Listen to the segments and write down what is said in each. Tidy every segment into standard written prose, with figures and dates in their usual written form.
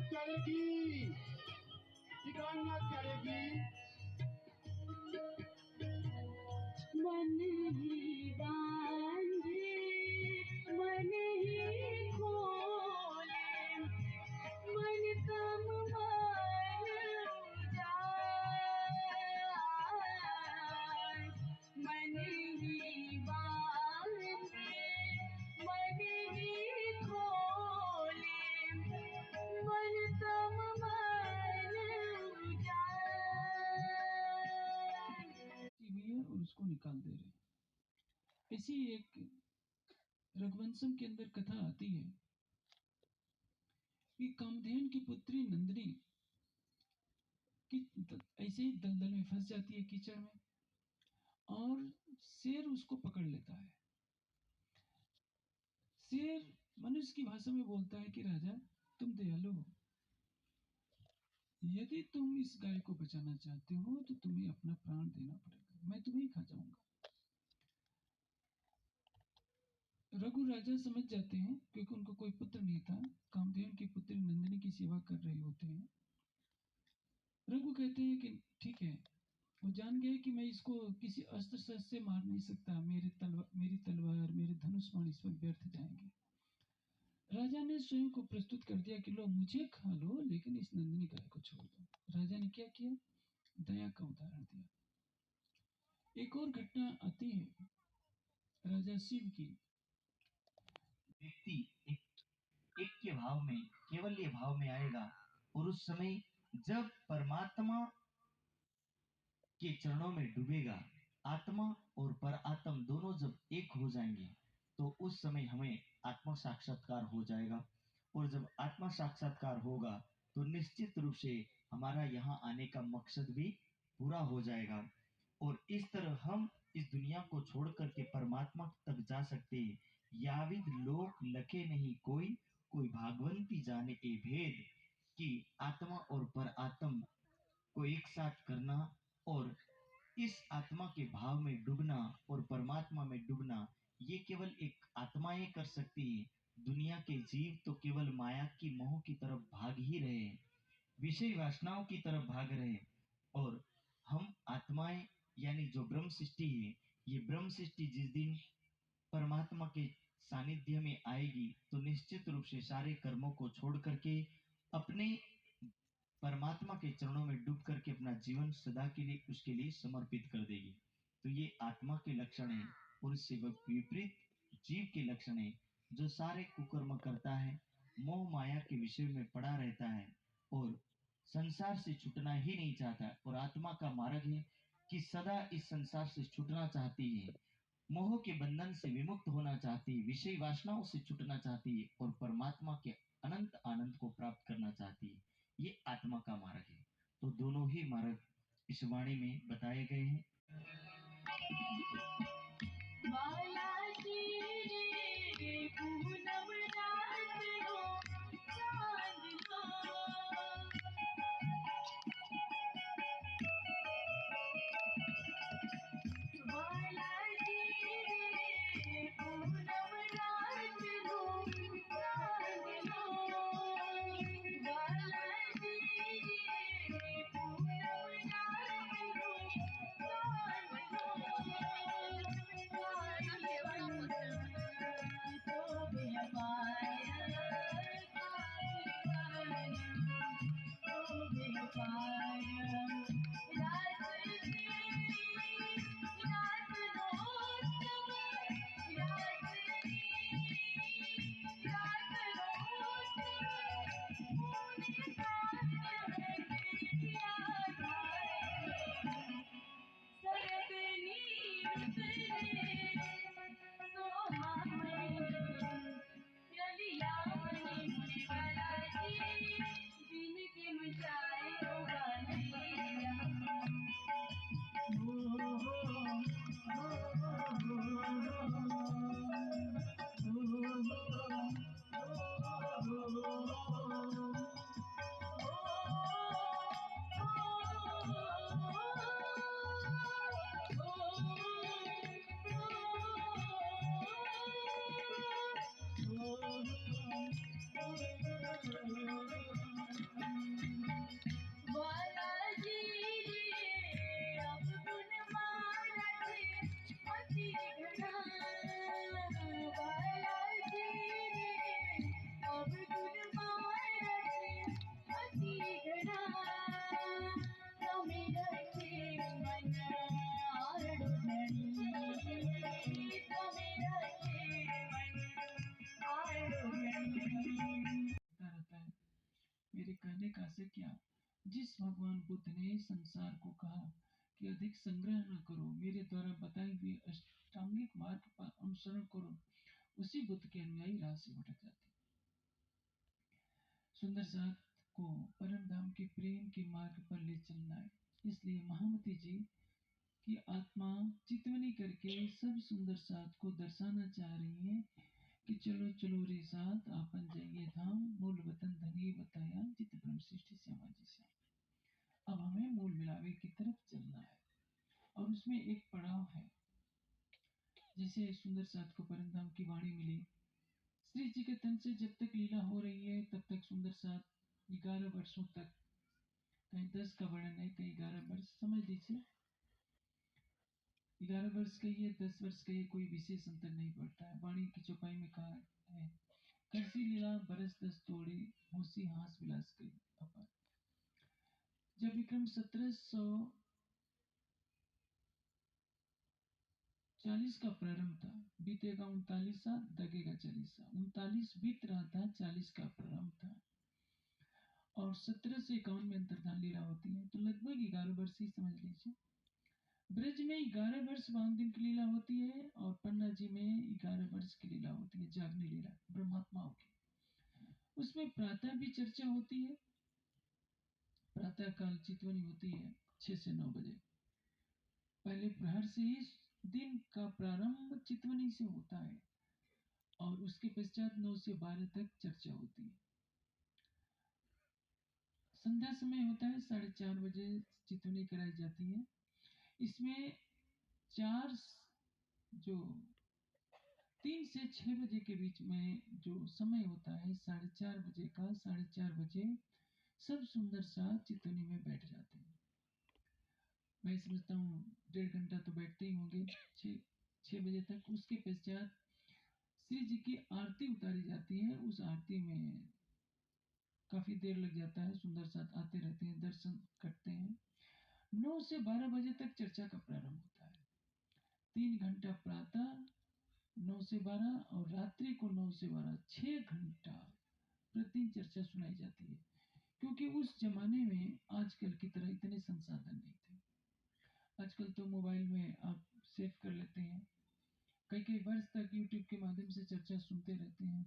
करेगी, ठिकाना करेगी। मन ही बांधे, मन ही खोले, मन तम मन जाए। मन ही बांधे, मन ही खोले, मन तम मन जाए। और उसको निकाल दे रहे। ऐसी एक रघुवंशम के अंदर कथा आती है कि कामधेनु की पुत्री नंदिनी कि ऐसे ही दलदल में फंस जाती है, कीचड़ में, और शेर उसको पकड़ लेता है। शेर मनुष्य की भाषा में बोलता है कि राजा, तुम दयालु हो, यदि तुम इस गाय को बचाना चाहते हो तो तुम्हें अपना प्राण देना पड़ेगा, मैं तुम्हें खा जाऊंगा। रघु राजा समझ जाते हैं, क्योंकि उनको कोई पुत्र नहीं था, कामधेनु की पुत्री नंदिनी की सेवा कर रहे होते हैं। रघु कहते हैं कि ठीक है, वो जान गए कि मैं इसको किसी अस्त्र शस्त्र से मार नहीं सकता, मेरी तलवार, मेरे धनुष बाण इस पर व्यर्थ जाएंगे। राजा ने स्वयं को प्रस्तुत कर दिया कि लो मुझे खा लो, लेकिन इस नंदिनी गाय को छोड़ दो। राजा ने क्या किया? दया का उदाहरण दिया। एक और घटना आती है राजा शिव की। व्यक्ति एक के भाव में, केवल ये भाव में आएगा, और उस समय जब परमात्मा के चरणों में डूबेगा, आत्मा और पर आत्म दोनों जब एक हो जाएंगे, तो उस समय हमें आत्मा साक्षात्कार हो जाएगा। और जब आत्मा साक्षात्कार होगा तो निश्चित रूप से हमारा यहाँ आने का मकसद भी पूरा हो जाएगा। और इस तरह हम इस दुनिया को छोड़ करके परमात्मा तक जा सकते हैं। याविद लोक लखे नहीं कोई, कोई भागवंती जाने ए भेद, कि आत्मा और पर आत्म को एक साथ करना, और इस आत्मा के भाव में डूबना और परमात्मा में डूबना, ये केवल एक आत्माएं कर सकती है। दुनिया के जीव तो केवल माया की मोह की तरफ भाग ही रहे हैं, विषय वासनाओं की तरफ भाग रहे हैं। और हम आत्माएं, यानी जो ब्रह्म सृष्टि है, ये ब्रह्म सृष्टि जिस दिन परमात्मा के सानिध्य में आएगी, तो निश्चित रूप से सारे कर्मों को छोड़ करके अपने परमात्मा के चरणों में डूब करके अपना जीवन सदा के लिए उसके लिए समर्पित कर देगी। तो ये आत्मा के लक्षण है। और इससे विपरीत जीव के लक्षण है, जो सारे कुकर्म करता है, मोह माया के विषय में पड़ा रहता है और संसार से छूटना ही नहीं चाहता। और आत्मा का मार्ग है कि सदा इस संसार से छूटना चाहती है, मोह के बंधन से विमुक्त होना चाहती है, विषय वासनाओं से छूटना चाहती है, और परमात्मा के अनंत आनंद को प्राप्त करना चाहती है। ये आत्मा का मार्ग है। तो दोनों ही मार्ग इस वाणी में बताए गए हैं। पूनम रात हो, चांद हो, बालाजी रे, पूनम रात हो, चांद हो, बालाजी रे, पूनम रात हो, चांद हो, शोभे तरीका से किया। जिस भगवान बुद्ध ने संसार को कहा कि अधिक संग्रह न करो, मेरे द्वारा बताई हुई अष्टांगिक मार्ग का अनुसरण करो, उसी बुद्ध के अनुयायी राह से भटक जाते। सुंदर साथ को परम धाम के प्रेम के मार्ग पर ले चलना है। इसलिए महामती जी की आत्मा चितवनी करके सब सुंदर साथ को दर्शाना चाह रही है कि चलो चलो रे साथ आपन जाइए धाम, मूल वतन धनिए बताया जित ब्रह्म सृष्टि श्यामा जी से। अब हमें मूल मिलावे की तरफ चलना है और उसमें एक पड़ाव है। जैसे सुंदर साथ को परम धाम की वाणी मिली, श्री जी के तन से जब तक लीला हो रही है तब तक सुंदर साथ 11 वर्षों तक, कहीं 10 का वर्णन है, कहीं 11 वर्ष, समझ लीजिए 11 वर्ष का ये 10 वर्ष का ये कोई विशेष अंतर नहीं पड़ता है। वाणी की चौपाई में कहा है, करसी लीला बरस 10 तोड़ी, होसी हास विलास कई अपार। जब विक्रम 1740 का प्रारंभ था, बीतेगा 39 साल, दगेगा 40 साल, 39 बीत रहा था, 40 का प्रारंभ था और 1751 में अंतर्धान लीला होती है, तो लगभग 11 वर्ष ही समझ लीजिए। ब्रज में 11 वर्ष 52 दिन की लीला होती है और पन्ना जी में 11 वर्ष की लीला होती है, जागनी लीला ब्रह्मात्माओं की। उसमें प्रातः भी चर्चा होती है, प्रातः काल चितवनी होती है 6 से 9 बजे। पहले प्रहर से ही दिन का प्रारंभ चितवनी से होता है और उसके पश्चात 9 से 12 तक चर्चा होती है। संध्या समय होता है 4:30 बजे चितवनी कराई जाती है। इसमें चार जो 3 से 6 बजे के बीच में जो समय होता है 4:30 बजे का, 4:30 बजे सब सुंदर साथ चितवनी में बैठ जाते हैं। मैं समझता हूँ 1.5 घंटा तो बैठते ही होंगे, 6 बजे तक। उसके पश्चात श्री जी की आरती उतारी जाती है। उस आरती में काफी देर लग जाता है, सुंदर साथ आते रहते हैं, दर्शन करते हैं। 9 से 12 बजे तक चर्चा का प्रारंभ होता है। 3 घंटा प्रातः 9 से 12 और रात्रि को 9 से 12, 6 घंटा प्रतिदिन चर्चा सुनाई जाती है। क्योंकि उस जमाने में आजकल की तरह इतने संसाधन नहीं थे। आजकल तो मोबाइल में आप सेव कर लेते हैं, कई कई वर्ष तक यूट्यूब के माध्यम से चर्चा सुनते रहते हैं।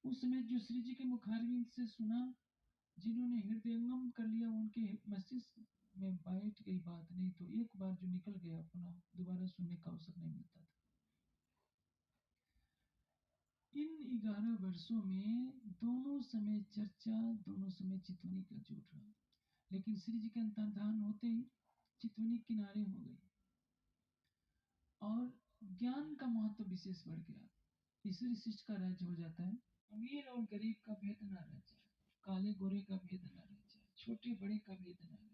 उस समय जो श्री जी के मुखारविंद से सुना, जिन्होंने हृदयंगम कर लिया, उनके मस्तिष्क में बैठ गई बात, नहीं तो एक बार जो निकल गया अपना दोबारा सुनने का अवसर नहीं मिलता था। इन 11 वर्षों में दोनों समय चर्चा, दोनों समय चितवनी का जुट रहा। लेकिन श्री जी के अंतर्धान होते ही चितवनी किनारे हो गई और ज्ञान का महत्व विशेष बढ़ गया। ईश्वरी शिष्ट का राज्य हो जाता है। अमीर और गरीब का भेद न रह जाए, काले गोरे का भेद न रह जाए, छोटे बड़े का भेद न रह जाए।